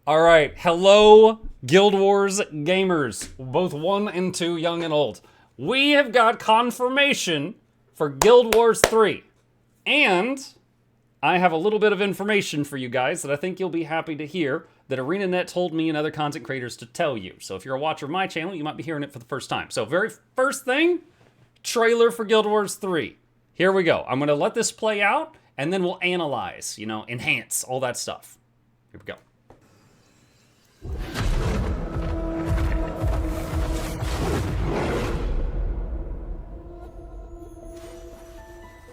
All right, hello, Guild Wars gamers, both 1 and 2, young and old. We have got confirmation for Guild Wars 3. And I have a little bit of information for you guys that I think you'll be happy to hear that ArenaNet told me and other content creators to tell you. So if you're a watcher of my channel, you might be hearing it for the first time. So very first thing, trailer for Guild Wars 3. Here we go. I'm going to let this play out, and then we'll analyze, enhance, all that stuff. Here we go.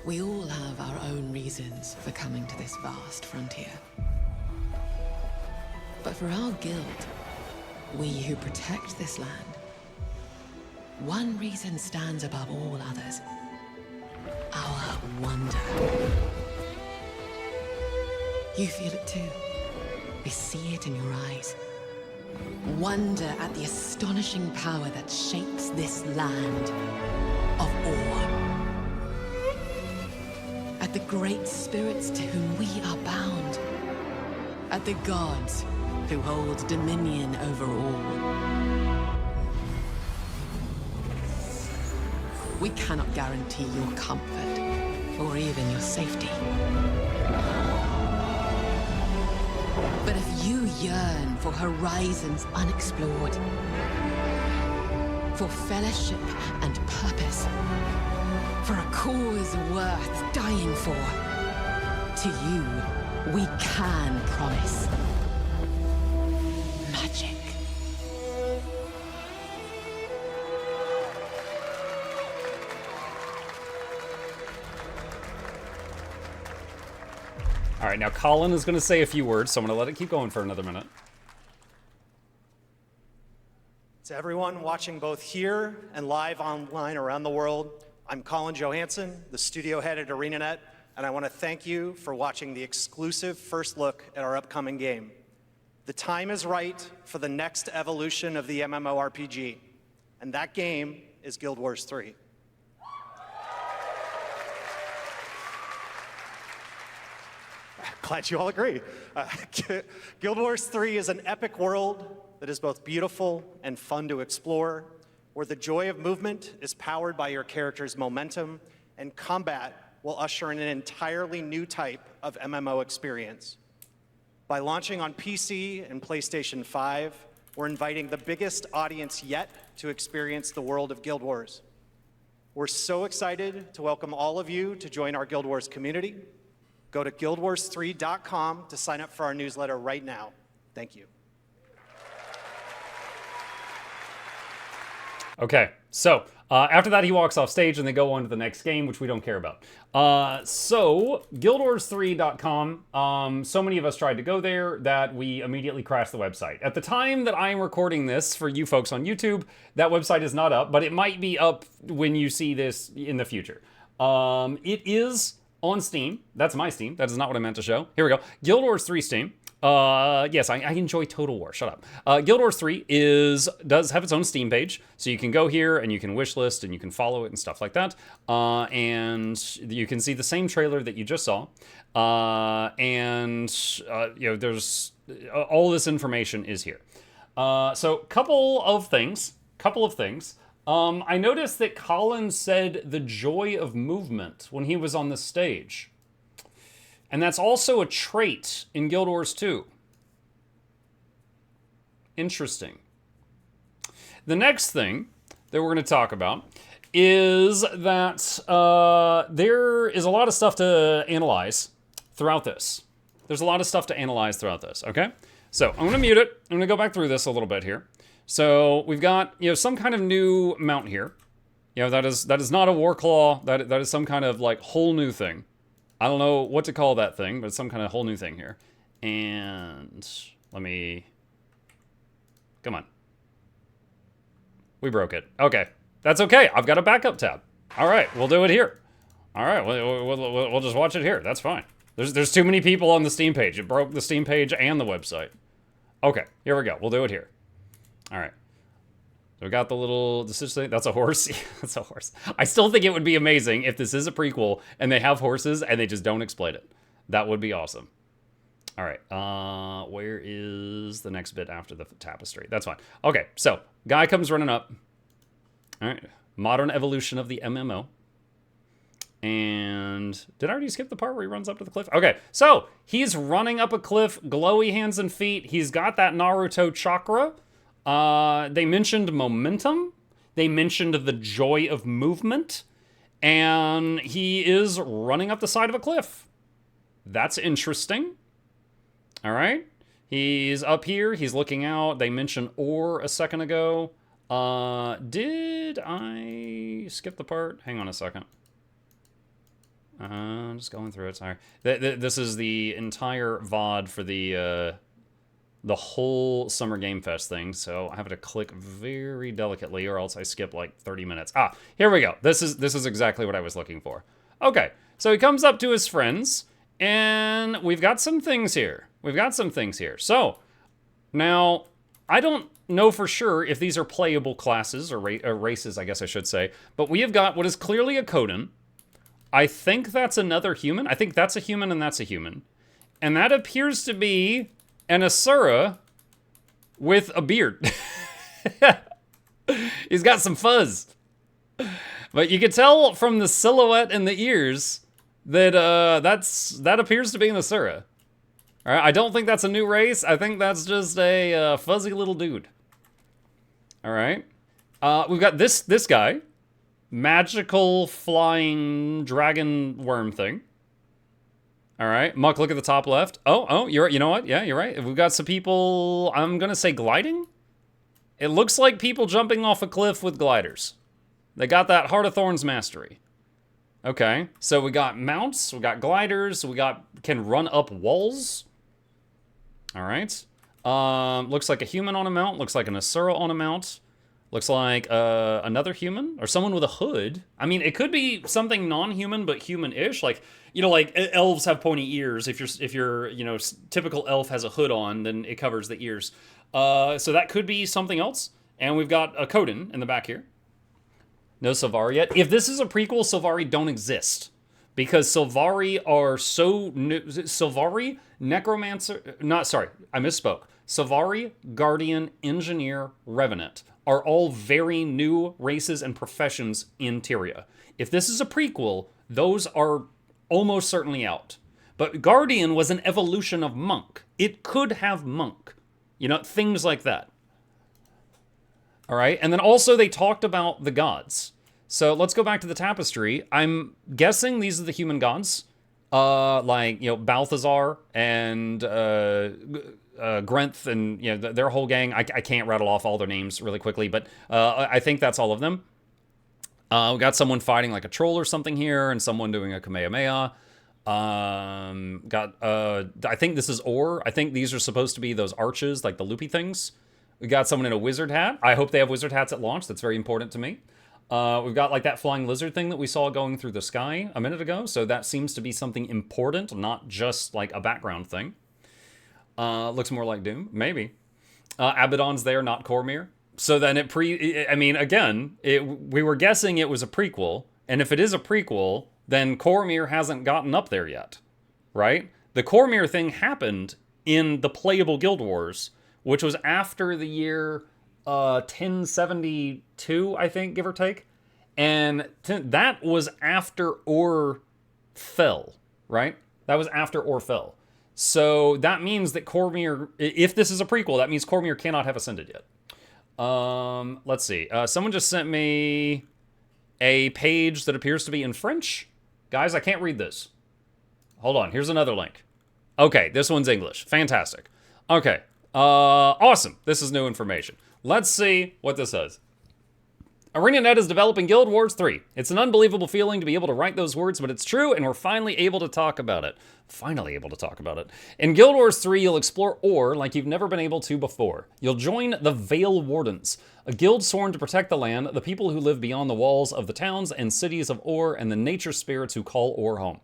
We all have our own reasons for coming to this vast frontier. But for our guild, we who protect this land, one reason stands above all others. Our wonder. You feel it too. I see it in your eyes. Wonder at the astonishing power that shapes this land of awe. At the great spirits to whom we are bound. At the gods who hold dominion over all. We cannot guarantee your comfort, or even your safety. But if you yearn for horizons unexplored, for fellowship and purpose, for a cause worth dying for, to you, we can promise magic. All right, now Colin is going to say a few words, so I'm going to let it keep going for another minute. To everyone watching both here and live online around the world, I'm Colin Johansson, the studio head at ArenaNet, and I want to thank you for watching the exclusive first look at our upcoming game. The time is right for the next evolution of the MMORPG, and that game is Guild Wars 3. Glad you all agree. Guild Wars 3 is an epic world that is both beautiful and fun to explore, where the joy of movement is powered by your character's momentum, and combat will usher in an entirely new type of MMO experience. By launching on PC and PlayStation 5, we're inviting the biggest audience yet to experience the world of Guild Wars. We're so excited to welcome all of you to join our Guild Wars community. Go to guildwars3.com to sign up for our newsletter right now. Thank you. Okay, so after that he walks off stage and they go on to the next game, which we don't care about. So guildwars3.com, so many of us tried to go there that we immediately crashed the website. At the time that I am recording this for you folks on YouTube, that website is not up, but it might be up when you see this in the future. It is on Steam. That's my Steam. That is not what I meant to show. Here we go. Guild Wars 3 Steam. Yes, I enjoy Total War. Shut up. Guild Wars 3 does have its own Steam page, so you can go here and you can wishlist and you can follow it and stuff like that. And you can see the same trailer that you just saw. There's all this information is here. So couple of things. I noticed that Colin said the joy of movement when he was on the stage. And that's also a trait in Guild Wars 2. Interesting. The next thing that we're going to talk about is that there is a lot of stuff to analyze throughout this. There's a lot of stuff to analyze throughout this, okay? So I'm going to mute it. I'm going to go back through this a little bit here. So we've got, some kind of new mount here. That is not a war claw. That is some kind of like whole new thing. I don't know what to call that thing, but it's some kind of whole new thing here. And come on. We broke it. Okay, that's okay. I've got a backup tab. All right, we'll do it here. All right, we'll just watch it here. That's fine. There's too many people on the Steam page. It broke the Steam page and the website. Okay, here we go. We'll do it here. All right. So we got the little decision thing. That's a horse. Yeah, that's a horse. I still think it would be amazing if this is a prequel and they have horses and they just don't explain it. That would be awesome. All right. Where is is the next bit after the tapestry. That's fine. Okay, so guy comes running up. All right, modern evolution of the MMO. And did I already skip the part where he runs up to the cliff? Okay, so he's running up a cliff, glowy hands and feet. He's got that Naruto chakra. They mentioned momentum. They mentioned the joy of movement. And he is running up the side of a cliff. That's interesting. All right. He's up here. He's looking out. They mentioned ore a second ago. Did I skip the part? Hang on a second. I'm just going through it. Sorry. This is the entire VOD for the whole Summer Game Fest thing, so I have to click very delicately, or else I skip like 30 minutes. Ah, here we go. This is exactly what I was looking for. Okay, so he comes up to his friends, and we've got some things here. So now I don't know for sure if these are playable classes or races, I guess I should say, but we have got what is clearly a Coden. I think that's another human. I think that's a human and that's a human. And that appears to be an Asura with a beard. He's got some fuzz. But you can tell from the silhouette and the ears that that appears to be an Asura. All right, I don't think that's a new race. I think that's just a fuzzy little dude. All right. We've got this guy. Magical flying dragon worm thing. All right, Muck, look at the top left. Oh, you know what? Yeah, you're right. We've got some people, I'm gonna say gliding? It looks like people jumping off a cliff with gliders. They got that Heart of Thorns mastery. Okay, so we got mounts, we got gliders, can run up walls. All right. Looks like a human on a mount, looks like an Asura on a mount. Looks like another human or someone with a hood. I mean, it could be something non-human but human-ish. Like, you know, like elves have pointy ears. If you're, you know, typical elf has a hood on, then it covers the ears. So that could be something else. And we've got a Coden in the back here. No Sylvari yet. If this is a prequel, Sylvari don't exist. Because Sylvari are so new. Sylvari, Necromancer, I misspoke. Sylvari, Guardian, Engineer, Revenant are all very new races and professions in Tyria. If this is a prequel, those are almost certainly out. But Guardian was an evolution of Monk. It could have Monk. You know, things like that. All right, and then also they talked about the gods. So let's go back to the tapestry. I'm guessing these are the human gods. Like, you know, Balthazar and Grenth and, you know, their whole gang. I can't rattle off all their names really quickly, but I think that's all of them. We got someone fighting like a troll or something here, and someone doing a Kamehameha. I think this is ore. I think these are supposed to be those arches, like the loopy things. We got someone in a wizard hat. I hope they have wizard hats at launch. That's very important to me. We've got like that flying lizard thing that we saw going through the sky a minute ago. So that seems to be something important, not just like a background thing. Looks more like Doom, maybe. Abaddon's there, not Cormyr. So then we were guessing it was a prequel. And if it is a prequel, then Cormyr hasn't gotten up there yet, right? The Cormyr thing happened in the playable Guild Wars, which was after the year 1072, I think, give or take. And that was after Or fell, right? That was after Or fell. So that means that Cormyr, if this is a prequel, that means Cormyr cannot have ascended yet. Let's see. Someone just sent me a page that appears to be in French. Guys, I can't read this. Hold on, here's another link. Okay, this one's English. Fantastic. Okay, awesome. This is new information. Let's see what this says. ArenaNet is developing Guild Wars 3. It's an unbelievable feeling to be able to write those words, but it's true, and we're finally able to talk about it. In Guild Wars 3, you'll explore Or like you've never been able to before. You'll join the Vale Wardens, a guild sworn to protect the land, the people who live beyond the walls of the towns and cities of Or, and the nature spirits who call Or home.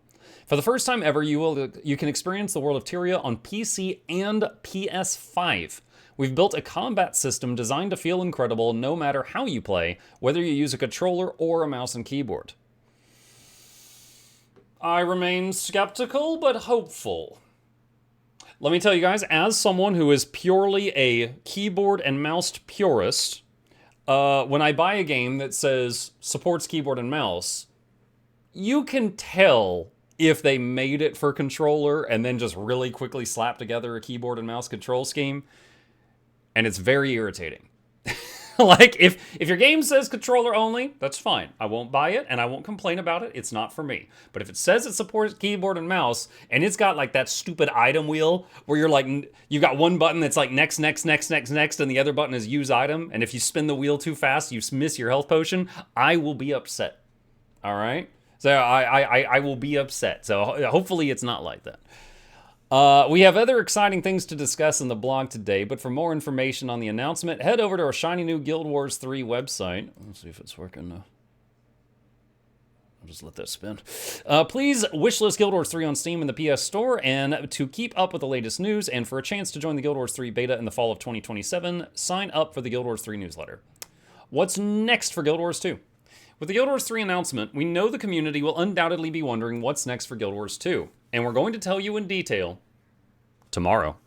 For the first time ever, you can experience the world of Tyria on PC and PS5. We've built a combat system designed to feel incredible no matter how you play, whether you use a controller or a mouse and keyboard. I remain skeptical, but hopeful. let me tell you guys, as someone who is purely a keyboard and mouse purist, when I buy a game that says supports keyboard and mouse, you can tell if they made it for controller and then just really quickly slapped together a keyboard and mouse control scheme. And it's very irritating. Like, if your game says controller only, that's fine. I won't buy it, and I won't complain about it. It's not for me. But if it says it supports keyboard and mouse, and it's got, like, that stupid item wheel where you're, like, you've got one button that's, like, next, next, next, next, next, and the other button is use item, and if you spin the wheel too fast, you miss your health potion, I will be upset. All right? So I will be upset. So hopefully it's not like that. We have other exciting things to discuss in the blog today, but for more information on the announcement, head over to our shiny new Guild Wars 3 website. Let's see if it's working. I'll just let that spin. Please wishlist Guild Wars 3 on Steam and the PS Store, and to keep up with the latest news and for a chance to join the Guild Wars 3 beta in the fall of 2027, sign up for the Guild Wars 3 newsletter. What's next for Guild Wars 2? With the Guild Wars 3 announcement, we know the community will undoubtedly be wondering what's next for Guild Wars 2, and we're going to tell you in detail tomorrow.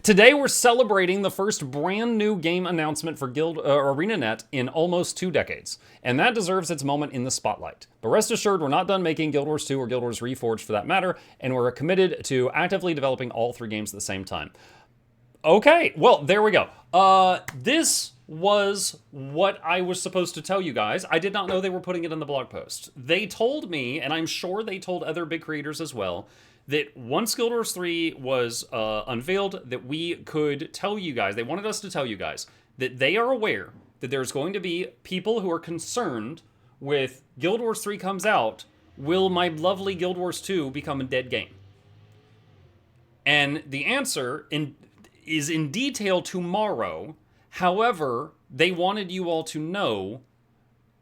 Today, we're celebrating the first brand new game announcement for ArenaNet in almost 2 decades, and that deserves its moment in the spotlight. But rest assured, we're not done making Guild Wars 2 or Guild Wars Reforged for that matter, and we're committed to actively developing all 3 games at the same time. Okay, well, there we go. This was what I was supposed to tell you guys. I did not know they were putting it in the blog post. They told me, and I'm sure they told other big creators as well, that once Guild Wars 3 was unveiled, that we could tell you guys, they wanted us to tell you guys, that they are aware that there's going to be people who are concerned with Guild Wars 3 comes out, will my lovely Guild Wars 2 become a dead game? And the answer is in detail tomorrow. However, they wanted you all to know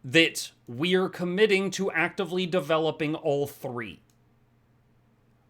that we're committing to actively developing all 3.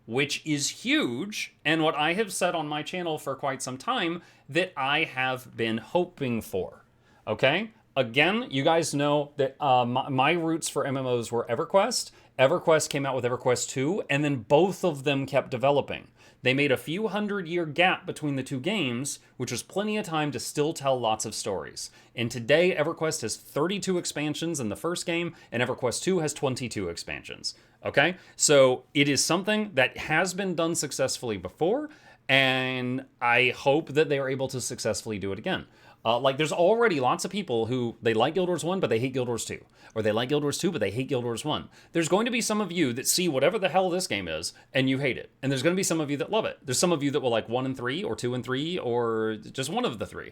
Which is huge, and what I have said on my channel for quite some time that I have been hoping for. Okay? Again, you guys know that my roots for MMOs were EverQuest. EverQuest came out with EverQuest 2, and then both of them kept developing. They made a few 100-year gap between the 2 games, which was plenty of time to still tell lots of stories. And today, EverQuest has 32 expansions in the first game, and EverQuest 2 has 22 expansions. Okay? So it is something that has been done successfully before, and I hope that they are able to successfully do it again. Like, there's already lots of people who, they like Guild Wars 1, but they hate Guild Wars 2. Or they like Guild Wars 2, but they hate Guild Wars 1. There's going to be some of you that see whatever the hell this game is, and you hate it. And there's going to be some of you that love it. There's some of you that will like 1 and 3, or 2 and 3, or just one of the 3.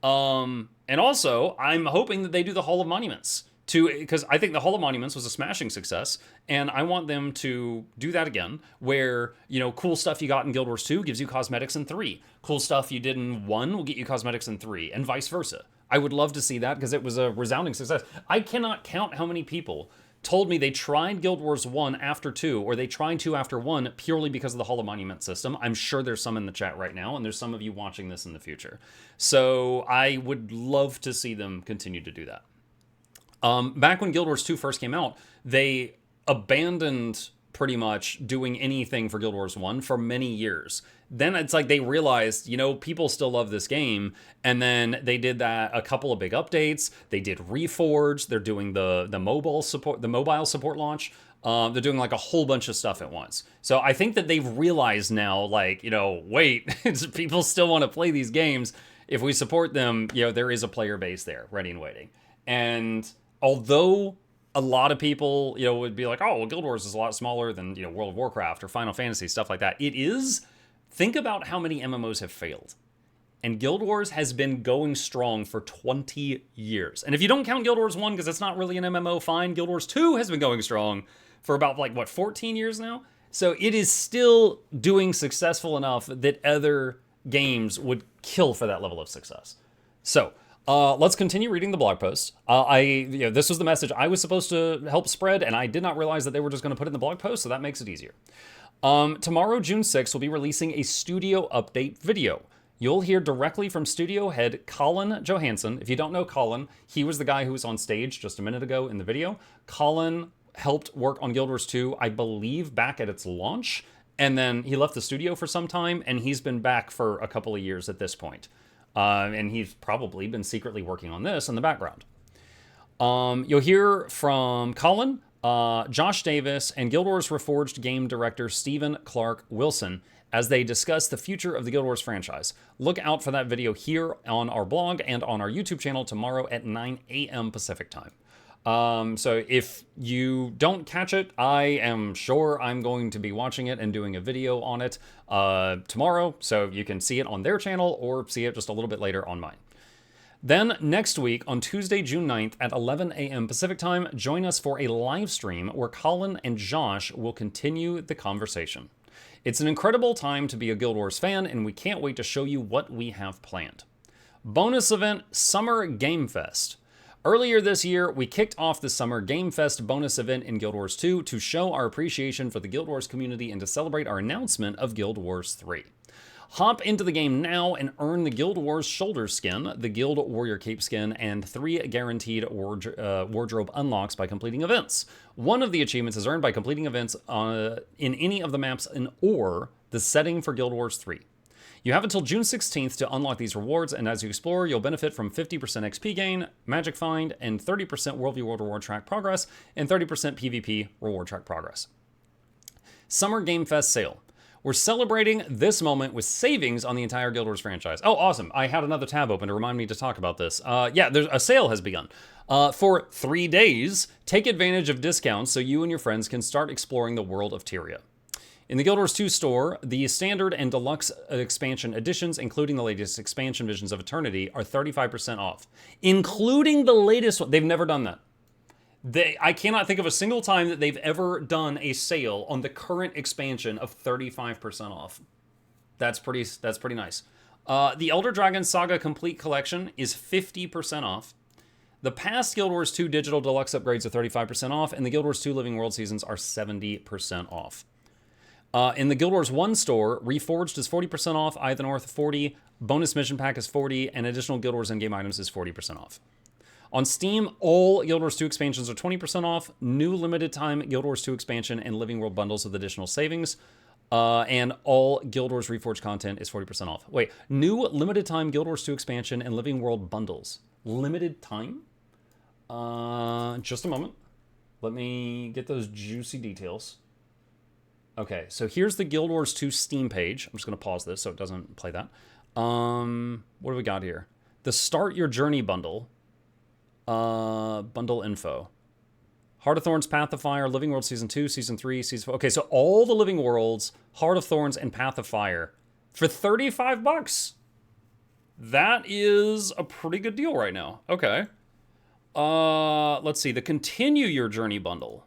And also, I'm hoping that they do the Hall of Monuments. Because I think the Hall of Monuments was a smashing success, and I want them to do that again, where, you know, cool stuff you got in Guild Wars 2 gives you cosmetics in 3. Cool stuff you did in 1 will get you cosmetics in 3, and vice versa. I would love to see that, because it was a resounding success. I cannot count how many people told me they tried Guild Wars 1 after 2, or they tried 2 after 1, purely because of the Hall of Monument system. I'm sure there's some in the chat right now, and there's some of you watching this in the future. So I would love to see them continue to do that. Back when Guild Wars 2 first came out, they abandoned pretty much doing anything for Guild Wars 1 for many years. Then it's like they realized, you know, people still love this game, and then they did that a couple of big updates. They did Reforged. They're doing the mobile support launch. They're doing like a whole bunch of stuff at once. So I think that they've realized now, like, you know, wait, people still want to play these games. If we support them, you know, there is a player base there, ready and waiting. And although a lot of people, you know, would be like, oh, well, Guild Wars is a lot smaller than, you know, World of Warcraft or Final Fantasy, stuff like that. It is. Think about how many MMOs have failed. And Guild Wars has been going strong for 20 years. And if you don't count Guild Wars 1, because it's not really an MMO, fine. Guild Wars 2 has been going strong for about, like, what, 14 years now? So it is still doing successful enough that other games would kill for that level of success. So let's continue reading the blog post. This was the message I was supposed to help spread, and I did not realize that they were just going to put it in the blog post, so that makes it easier. Tomorrow, June 6th, we'll be releasing a studio update video. You'll hear directly from studio head Colin Johansson. If you don't know Colin, he was the guy who was on stage just a minute ago in the video. Colin helped work on Guild Wars 2, I believe, back at its launch, And then he left the studio for some time, and he's been back for a couple of years at this point. And he's probably been secretly working on this in the background. You'll hear from Colin, Josh Davis, and Guild Wars Reforged game director Stephen Clark Wilson as they discuss the future of the Guild Wars franchise. Look out for that video here on our blog and on our YouTube channel tomorrow at 9 a.m. Pacific time. So if you don't catch it, I am sure I'm going to be watching it and doing a video on it tomorrow, so you can see it on their channel or see it just a little bit later on mine. Then next week, on Tuesday, June 9th at 11 a.m. Pacific time, join us for a live stream where Colin and Josh will continue the conversation. It's an incredible time to be a Guild Wars fan, and we can't wait to show you what we have planned. Bonus event, Summer Game Fest. Earlier this year, we kicked off the Summer Game Fest bonus event in Guild Wars 2 to show our appreciation for the Guild Wars community and to celebrate our announcement of Guild Wars 3. Hop into the game now and earn the Guild Wars Shoulder Skin, the Guild Warrior Cape Skin, and 3 guaranteed wardrobe unlocks by completing events. One of the achievements is earned by completing events in any of the maps or the setting for Guild Wars 3. You have until June 16th to unlock these rewards, and as you explore, you'll benefit from 50% XP gain, Magic Find, and 30% Worldview World Reward Track Progress, and 30% PvP Reward Track Progress. Summer Game Fest Sale. We're celebrating this moment with savings on the entire Guild Wars franchise. Oh, awesome. I had another tab open to remind me to talk about this. Yeah, there's a sale has begun. For 3 days, take advantage of discounts so you and your friends can start exploring the world of Tyria. In the Guild Wars 2 store, the standard and deluxe expansion editions, including the latest expansion Visions of Eternity, are 35% off. Including the latest one. They've never done that. I cannot think of a single time that they've ever done a sale on the current expansion of 35% off. That's pretty nice. The Elder Dragon Saga Complete Collection is 50% off. The past Guild Wars 2 digital deluxe upgrades are 35% off, and the Guild Wars 2 Living World seasons are 70% off. In the Guild Wars 1 store, Reforged is 40% off, Eye of the North 40, Bonus Mission Pack is 40, and additional Guild Wars in-game items is 40% off. On Steam, all Guild Wars 2 expansions are 20% off, new limited time Guild Wars 2 expansion and Living World bundles with additional savings, and all Guild Wars Reforged content is 40% off. Wait, new limited time Guild Wars 2 expansion and Living World bundles. Limited time? Just a moment. Let me get those juicy details. Okay, so here's the Guild Wars 2 Steam page. I'm just going to pause this so it doesn't play that. What do we got here? The Start Your Journey bundle. Bundle info. Heart of Thorns, Path of Fire, Living World Season 2, Season 3, Season 4. Okay, so all the Living Worlds, Heart of Thorns, and Path of Fire for $35. That is a pretty good deal right now. Okay. Let's see. The Continue Your Journey bundle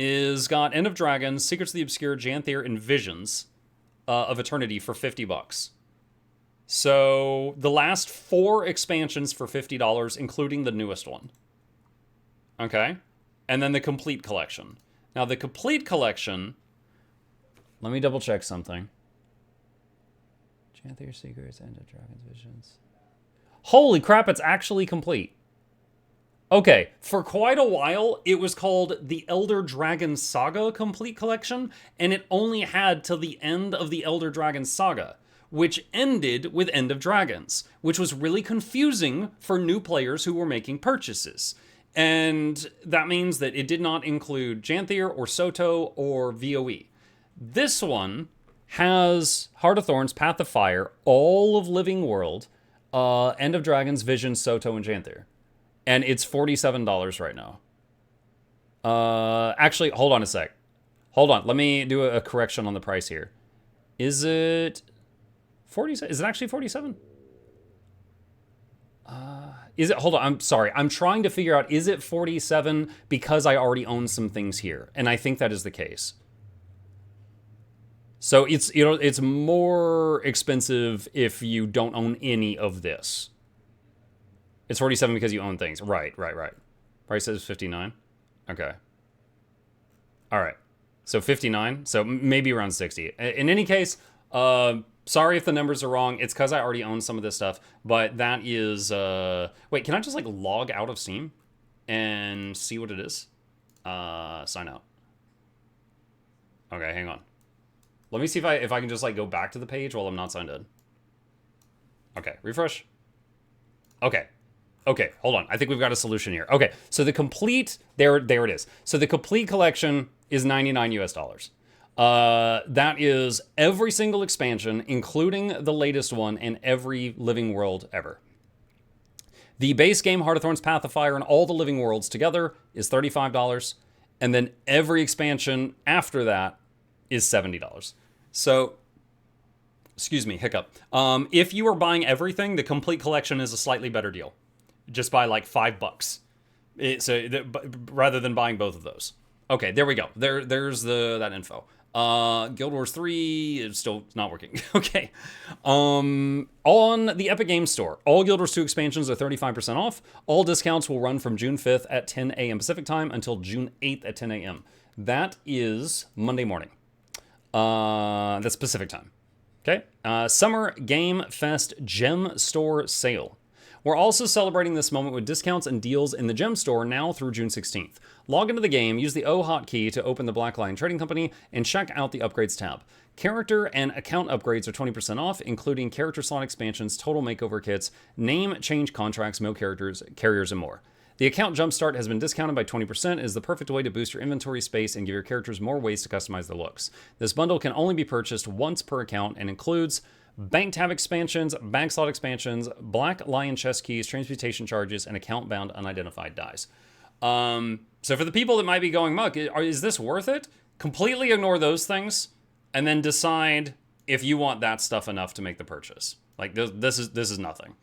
is got End of Dragons, Secrets of the Obscure, Janthir, and Visions of Eternity for $50. So the last 4 expansions for $50, including the newest one. Okay. And then the Complete Collection. Now the Complete Collection, let me double check something. Janthir, Secrets, End of Dragons, Visions. Holy crap, it's actually complete. Okay, for quite a while, it was called the Elder Dragon Saga Complete Collection, and it only had till the end of the Elder Dragon Saga, which ended with End of Dragons, which was really confusing for new players who were making purchases. And that means that it did not include Janthir or Soto or VOE. This one has Heart of Thorns, Path of Fire, all of Living World, End of Dragons, Vision, Soto, and Janthir. And it's $47 right now. Actually, hold on a sec. Hold on. Let me do a correction on the price here. Is it 47? Is it actually 47? Is it? Hold on. I'm sorry. I'm trying to figure out, is it 47 because I already own some things here? And I think that is the case. So it's, you know, it's more expensive if you don't own any of this. It's 47 because you own things. Right. Price says 59. Okay. All right. So 59. So maybe around 60. In any case, sorry if the numbers are wrong. It's because I already own some of this stuff. But that is... Wait, can I just like log out of Steam and see what it is? Sign out. Okay, hang on. Let me see if I can just like go back to the page while I'm not signed in. Okay, refresh. Okay. Okay, hold on. I think we've got a solution here. Okay, so the complete, there it is. So the complete collection is $99 US. That is every single expansion, including the latest one, and every living world ever. The base game, Heart of Thorns, Path of Fire, and all the living worlds together is $35. And then every expansion after that is $70. So, excuse me, hiccup. If you are buying everything, the complete collection is a slightly better deal. Just by like $5. Rather than buying both of those. Okay, there we go. There's that info. Guild Wars 3 is still not working. Okay. On the Epic Games Store, all Guild Wars 2 expansions are 35% off. All discounts will run from June 5th at 10 a.m. Pacific time until June 8th at 10 a.m. That is Monday morning. That's Pacific time. Okay. Summer Game Fest Gem Store Sale. We're also celebrating this moment with discounts and deals in the Gem Store now through June 16th. Log into the game, use the O hotkey to open the Black Lion Trading Company, and check out the Upgrades tab. Character and account upgrades are 20% off, including character slot expansions, total makeover kits, name change contracts, mail characters, carriers, and more. The account jumpstart has been discounted by 20% and is the perfect way to boost your inventory space and give your characters more ways to customize their looks. This bundle can only be purchased once per account and includes bank tab expansions, bank slot expansions, Black Lion chest keys, transmutation charges, and account-bound unidentified dies. So for the people that might be going, Muck, is this worth it? Completely ignore those things, and then decide if you want that stuff enough to make the purchase. Like, this is nothing.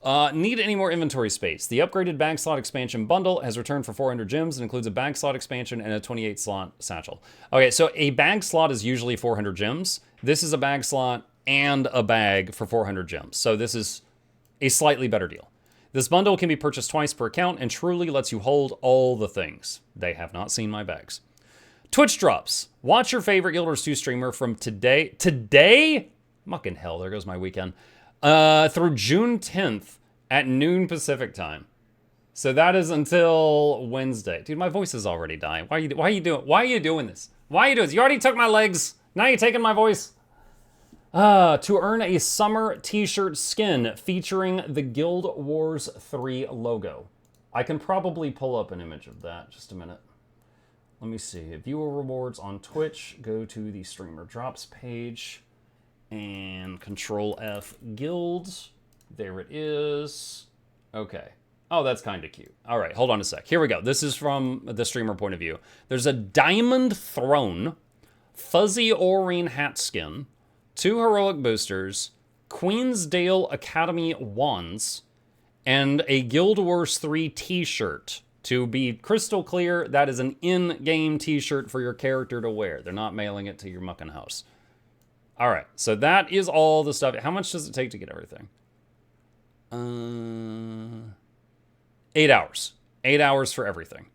Need any more inventory space? The upgraded bag slot expansion bundle has returned for 400 gems and includes a bag slot expansion and a 28 slot satchel. Okay, so a bag slot is usually 400 gems. This is a bag slot and a bag for 400 gems. So this is a slightly better deal. This bundle can be purchased twice per account and truly lets you hold all the things. They have not seen my bags. Twitch drops. Watch your favorite Guild Wars 2 streamer from today. Today? Mucking hell, there goes my weekend. Through June 10th at noon Pacific time. So that is until Wednesday. Dude, my voice is already dying. Why are you doing this? Why are you doing this? You already took my legs. Now you're taking my voice. To earn a summer t-shirt skin featuring the Guild Wars 3 logo. I can probably pull up an image of that. Just a minute. Let me see. Viewer rewards on Twitch. Go to the streamer drops page. And Control F guilds. There it is. Okay. Oh, that's kind of cute. All right, hold on a sec. Here we go. This is from the streamer point of view. There's a Diamond Throne, Fuzzy Aurine hat skin, 2 heroic boosters, Queensdale Academy wands, and a Guild Wars 3 t-shirt. To be crystal clear, that is an in-game t-shirt for your character to wear. They're not mailing it to your mucking house. All right, so that is all the stuff. How much does it take to get everything? 8 hours. 8 hours for everything.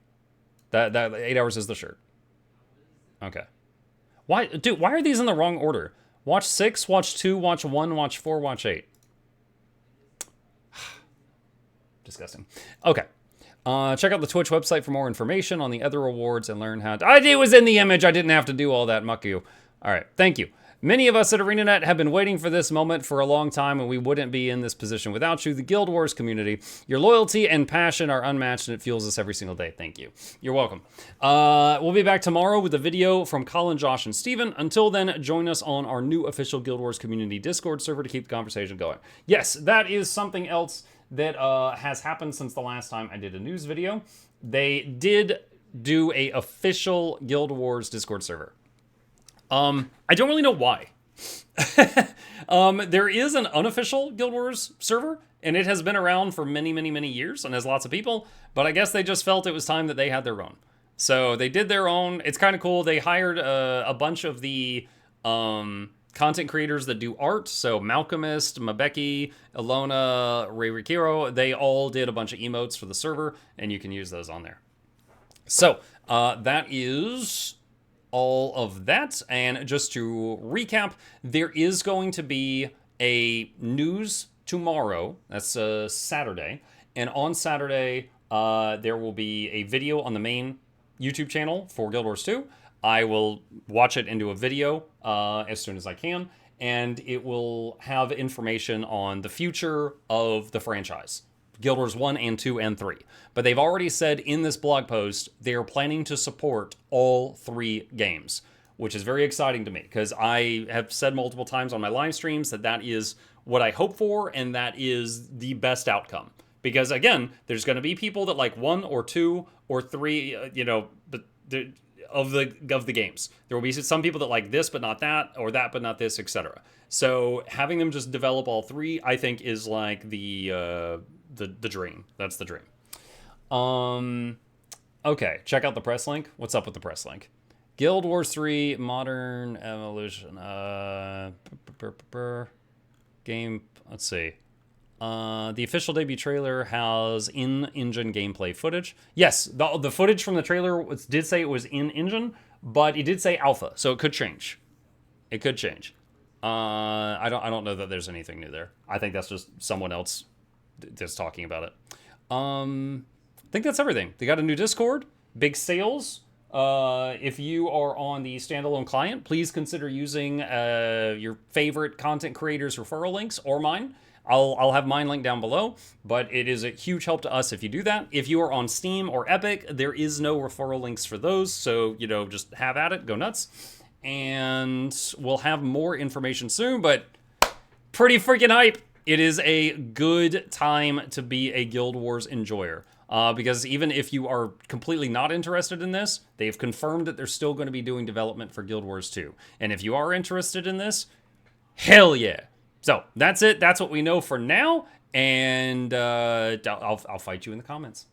That 8 hours is the shirt. Okay. Why, dude? Why are these in the wrong order? Watch 6, watch 2, watch 1, watch 4, watch 8. Disgusting. Okay. Check out the Twitch website for more information on the other rewards and learn how to... It was in the image. I didn't have to do all that, muck you. All right. Thank you. Many of us at ArenaNet have been waiting for this moment for a long time, and we wouldn't be in this position without you, the Guild Wars community. Your loyalty and passion are unmatched, and it fuels us every single day. Thank you. You're welcome. We'll be back tomorrow with a video from Colin, Josh, and Steven. Until then, join us on our new official Guild Wars community Discord server to keep the conversation going. Yes, that is something else that has happened since the last time I did a news video. They did do a official Guild Wars Discord server. I don't really know why. There is an unofficial Guild Wars server, and it has been around for many, many, many years and has lots of people, but I guess they just felt it was time that they had their own. So they did their own. It's kind of cool. They hired a bunch of the content creators that do art. So Malcolmist, Mabeki, Ilona, Ray Rikiro, they all did a bunch of emotes for the server, and you can use those on there. So that is all of that. And just to recap, there is going to be a news tomorrow. That's Saturday. And on Saturday, there will be a video on the main YouTube channel for Guild Wars 2. I will watch it into a video as soon as I can, and it will have information on the future of the franchise. Guild Wars 1 and 2 and 3. But they've already said in this blog post they are planning to support all 3 games, which is very exciting to me because I have said multiple times on my live streams that that is what I hope for and that is the best outcome. Because again, there's going to be people that like 1 or 2 or 3, but of the games. There will be some people that like this but not that, or that but not this, etc. So having them just develop all 3, I think, is like the dream. That's the dream. Okay, check out the press link. What's up with the press link? Guild Wars 3 Modern Evolution. Game. Let's see. The official debut trailer has in-engine gameplay footage. Yes, the footage from the trailer did say it was in-engine, but it did say alpha, so it could change. It could change. I don't know that there's anything new there. I think that's just someone else just talking about it. I think that's everything. They got a new Discord, big sales. If you are on the standalone client, please consider using your favorite content creators' referral links or mine. I'll have mine linked down below, but it is a huge help to us if you do that. If you are on Steam or Epic, there is no referral links for those, so, just have at it, go nuts. And we'll have more information soon, but pretty freaking hype. It is a good time to be a Guild Wars enjoyer. Because even if you are completely not interested in this, they've confirmed that they're still going to be doing development for Guild Wars 2. And if you are interested in this, hell yeah. So that's it. That's what we know for now. And I'll fight you in the comments.